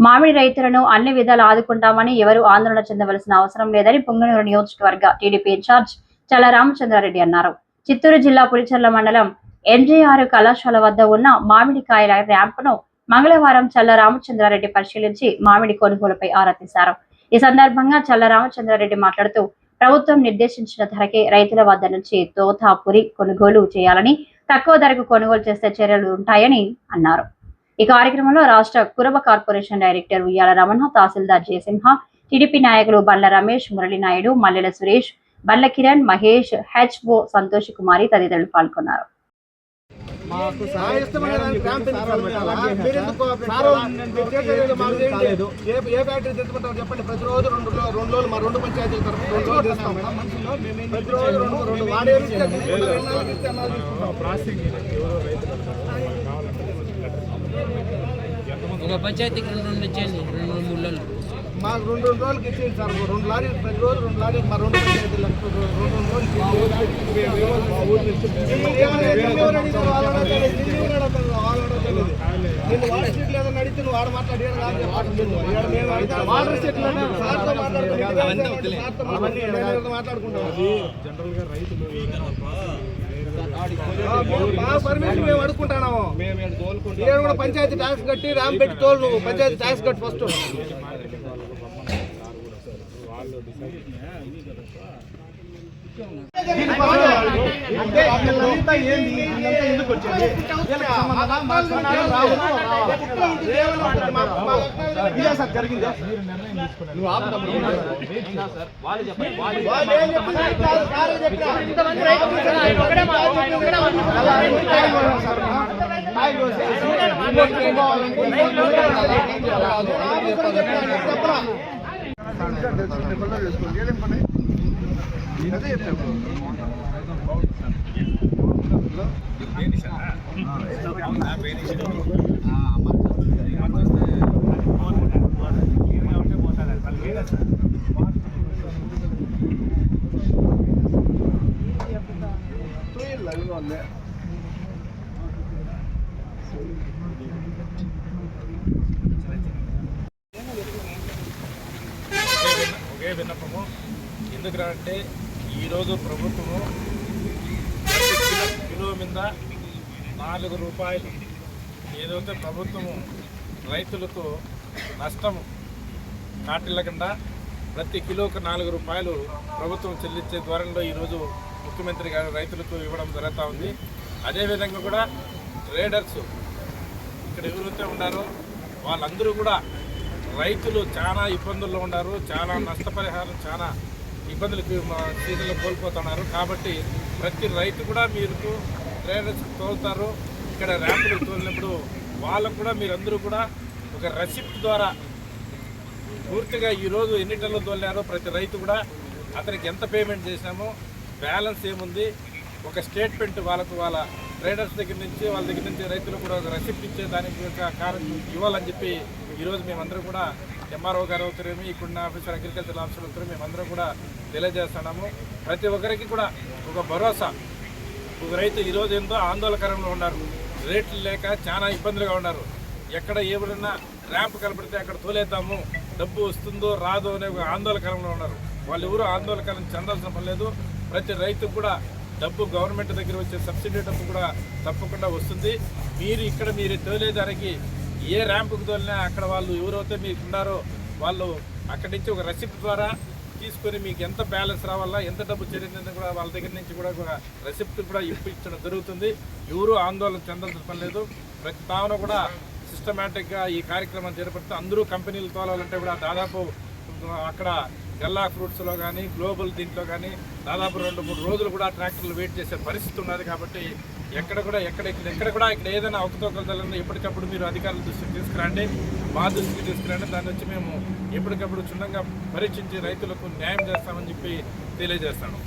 మామిడి రైతులను అన్ని విధాలు ఆదుకుంటామని ఎవరు ఆందోళన చెందవలసిన అవసరం లేదని పుంగనూరు నియోజకవర్గ టీడీపీ ఇన్ఛార్జ్ చల్ల రామచంద్రారెడ్డి అన్నారు. చిత్తూరు జిల్లా పులిచెర్ల మండలం ఎన్జీఆర్ కళాశాల వద్ద ఉన్న మామిడికాయల ర్యాంపును మంగళవారం చల్ల రామచంద్రారెడ్డి పరిశీలించి మామిడి కొనుగోలుపై ఆరా తీశారు. ఈ సందర్భంగా చల్ల రామచంద్రారెడ్డి మాట్లాడుతూ ప్రభుత్వం నిర్దేశించిన ధరకే రైతుల వద్ద నుంచి తోతాపురి కొనుగోలు చేయాలని, తక్కువ ధరకు కొనుగోలు చేసే చర్యలు ఉంటాయని అన్నారు. ఈ కార్యక్రమంలో రాష్ట్ర కురబ కార్పొరేషన్ డైరెక్టర్ ఉయ్యాల రమణ, తహసీల్దార్ జయసింహ, టీడీపీ నాయకులు బండ్ల రమేష్, మురళీనాయుడు, మల్లెల సురేష్, బండ్ల కిరణ్, మహేష్, హెచ్ఓ సంతోష్ కుమారి తదితరులు పాల్గొన్నారు. ఒక పంచాయతీకి 2 ఇచ్చేయండి, 2-3 రోజులు మాకు 2 రోజులకి ఇచ్చేయండి సార్. 2 లారీలు ప్రతిరోజు 2 లారీలు మా 2 పంచాయతీలకు 2 రోజులు నేను వాటర్ స్ట్రీట్ లేదని అడిగితే నువ్వు వాడు మాట్లాడాడు వాటర్ స్ట్రీట్ జనరల్గా రైతులు పర్మిషన్ మేము అడుక్కుంటున్నాము. నేను కూడా పంచాయతీ ట్యాక్స్ కట్టి ర్యాంప్ పెట్టి తోలు. నువ్వు పంచాయతీ ట్యాక్స్ కట్టి ఫస్ట్. జరిగింది అదే చెప్పాము. ఒకే విన్నపము. ఎందుకంటే ఈరోజు ప్రభుత్వము కిలో మీద 4 రూపాయలు ఏదైతే ప్రభుత్వము రైతులకు నష్టం కాటిల్లకుండా ప్రతి కిలోకి 4 రూపాయలు ప్రభుత్వం చెల్లించే ధోరణిలో ఈరోజు ముఖ్యమంత్రి గారు రైతులకు ఇవ్వడం జరుగుతూ ఉంది. అదేవిధంగా కూడా ట్రేడర్స్ ఇక్కడ ఎవరైతే ఉన్నారో వాళ్ళందరూ కూడా రైతులు చాలా ఇబ్బందుల్లో ఉన్నారు. చాలా నష్టపరిహారం, చాలా ఇబ్బందులకు సీజన్లో కోల్పోతున్నారు. కాబట్టి ప్రతి రైతు కూడా మీరు ట్రేడర్స్ తోలుతారు. ఇక్కడ ర్యాంపులు తోలినప్పుడు వాళ్ళకు కూడా మీరందరూ కూడా ఒక రెసిప్ట్ ద్వారా పూర్తిగా ఈరోజు ఎన్ని టన్నులు తోలినారో ప్రతి రైతు కూడా అతనికి ఎంత పేమెంట్ చేసినామో బ్యాలెన్స్ ఏముంది ఒక స్టేట్మెంట్ వాళ్ళకు వాళ్ళ ట్రేడర్స్ దగ్గర నుంచి వాళ్ళ దగ్గర నుంచి రైతులు కూడా ఒక రెసిప్ట్ ఇచ్చే దానికి ఇవ్వాలని చెప్పి ఈరోజు మేమందరం కూడా ఎంఆర్ఓ గారు అవుతారేమి, ఇప్పుడున్న ఆఫీసర్ అగ్రికల్చర్ ఆఫీసర్ అవుతారు, మేమందరం కూడా తెలియజేస్తున్నాము. ప్రతి ఒక్కరికి కూడా ఒక భరోసా. ఒక రైతు ఈరోజు ఎంతో ఆందోళనకరంలో ఉన్నారు. రేట్లు లేక చాలా ఇబ్బందులుగా ఉన్నారు. ఎక్కడ ఎవరన్నా ర్యాంప్ కనపడితే అక్కడ తోలేద్దాము, డబ్బు వస్తుందో రాదో అనే ఒక ఆందోళనకరంలో ఉన్నారు. వాళ్ళు ఎవరు ఆందోళనకరం చెందాల్సిన పని లేదు. ప్రతి రైతుకు కూడా డబ్బు గవర్నమెంట్ దగ్గర వచ్చే సబ్సిడీ డబ్బు కూడా తప్పకుండా వస్తుంది. మీరు తోలే ధరకి ఏ ర్యాంపుకు తోలినా అక్కడ వాళ్ళు ఎవరైతే మీకు ఉన్నారో వాళ్ళు అక్కడి నుంచి ఒక రెసిప్ట్ ద్వారా తీసుకొని మీకు ఎంత బ్యాలెన్స్ రావాలా, ఎంత డబ్బు చెల్లిందని కూడా వాళ్ళ దగ్గర నుంచి కూడా ఒక రెసిప్ట్ కూడా ఇప్పించడం జరుగుతుంది. ఎవరు ఆందోళన చెందాల్సిన పని లేదు. ప్రతి తావున కూడా సిస్టమేటిక్గా ఈ కార్యక్రమం చేపడితే అందరూ కంపెనీలు తోలాలంటే కూడా దాదాపు అక్కడ గల్లా ఫ్రూట్స్లో కానీ గ్లోబల్ దీంట్లో కానీ దాదాపు 2-3 రోజులు కూడా ట్రాక్టర్లు వెయిట్ చేసే పరిస్థితి ఉన్నది. కాబట్టి ఇక్కడ ఏదైనా అవకతవకలు ఎప్పటికప్పుడు మీరు అధికారుల దృష్టికి తీసుకురండి, మా దృష్టికి తీసుకురండి. దాన్ని వచ్చి మేము ఎప్పటికప్పుడు క్షుణ్ణంగా పరీక్షించి రైతులకు న్యాయం చేస్తామని చెప్పి తెలియజేస్తాను.